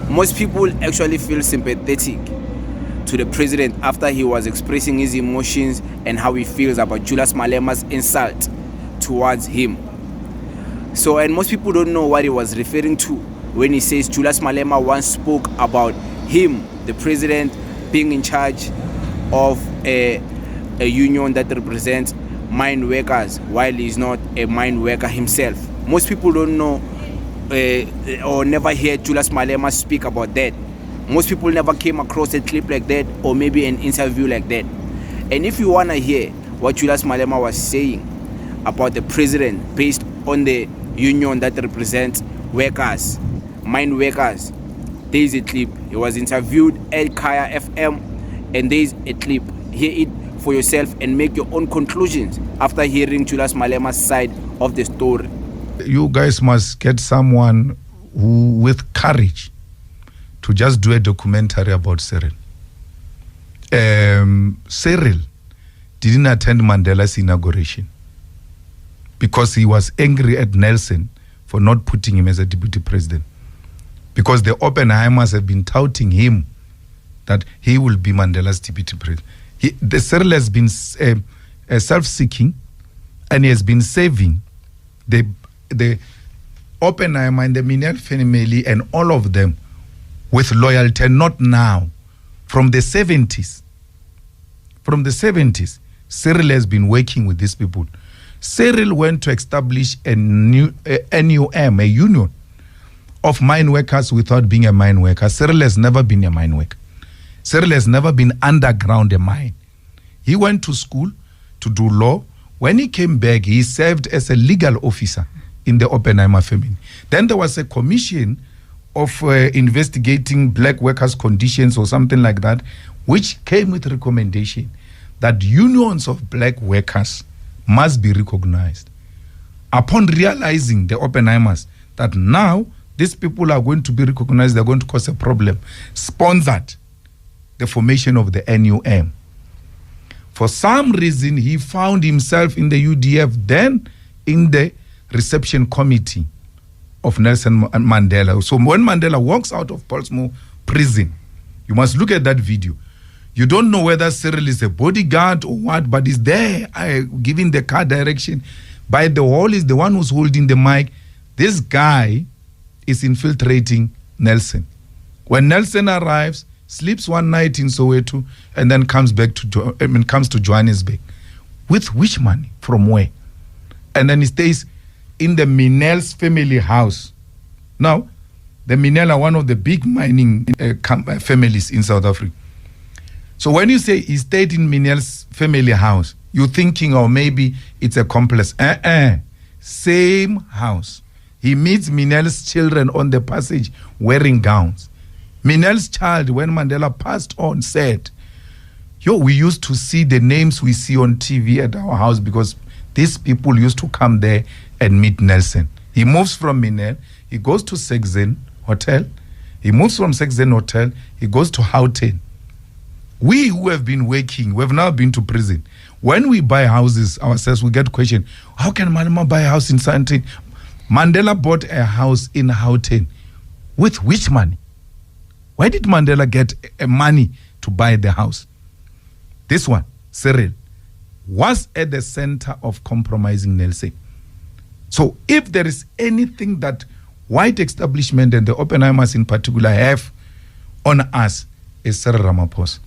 Most people actually feel sympathetic to the president after he was expressing his emotions and how he feels about Julius Malema's insult towards him. So, and most people don't know what he was referring to when he says Julius Malema once spoke about him, the president, being in charge of a union that represents mine workers while he's not a mine worker himself. Most people don't know or never hear Julius Malema speak about that. Most people never came across a clip like that or maybe an interview like that. And if you want to hear what Julius Malema was saying about the president based on the union that represents workers, mine workers, there is a clip. He was interviewed at Kaya FM, and there is a clip. Hear it for yourself and make your own conclusions after hearing Julius Malema's side of the story. You guys must get someone who, with courage, to just do a documentary about Cyril. Cyril didn't attend Mandela's inauguration because he was angry at Nelson for not putting him as a deputy president. Because the Oppenheimers have been touting him that he will be Mandela's deputy president. The Cyril has been self-seeking, and he has been saving the Oppenheimer and the Minel family and all of them with loyalty, not now. From the 70s. From the 70s, Cyril has been working with these people. Cyril went to establish a new NUM, a union of mine workers without being a mine worker. Cyril has never been a mine worker. Cyril has never been underground a mine. He went to school to do law. When he came back, he served as a legal officer in the Oppenheimer family. Then there was a commission of investigating black workers' conditions or something like that, which came with recommendation that unions of black workers must be recognized. Upon realizing, the Oppenheimers, that now these people are going to be recognized, they're going to cause a problem, sponsored the formation of the NUM. For some reason, he found himself in the UDF, then in the reception committee of Nelson Mandela. So when Mandela walks out of Portsmouth prison, you must look at that video. You don't know whether Cyril is a bodyguard or what, but he's there giving the car direction. By the wall is the one who's holding the mic. This guy is infiltrating Nelson. When Nelson arrives, sleeps one night in Soweto, and then comes back comes to Johannesburg. With which money? From where? And then he stays in the Minel's family house. Now, the Minel are one of the big mining families in South Africa. So when you say he stayed in Minel's family house, you're thinking, oh, maybe it's a complex. Same house. He meets Minel's children on the passage wearing gowns. Minel's child, when Mandela passed on, said, we used to see the names we see on TV at our house because these people used to come there and meet Nelson. He moves from Minel, he goes to Sexen Hotel. He moves from Sexen Hotel, he goes to Houghton. We who have been working, we have now been to prison. When we buy houses ourselves, we get questioned, how can Malema buy a house in Sandton? Mandela bought a house in Houghton. With which money? Why did Mandela get money to buy the house? This one, Cyril, was at the center of compromising Nelson. So if there is anything that white establishment and the Oppenheimers in particular have on us, is Cyril Ramaphosa.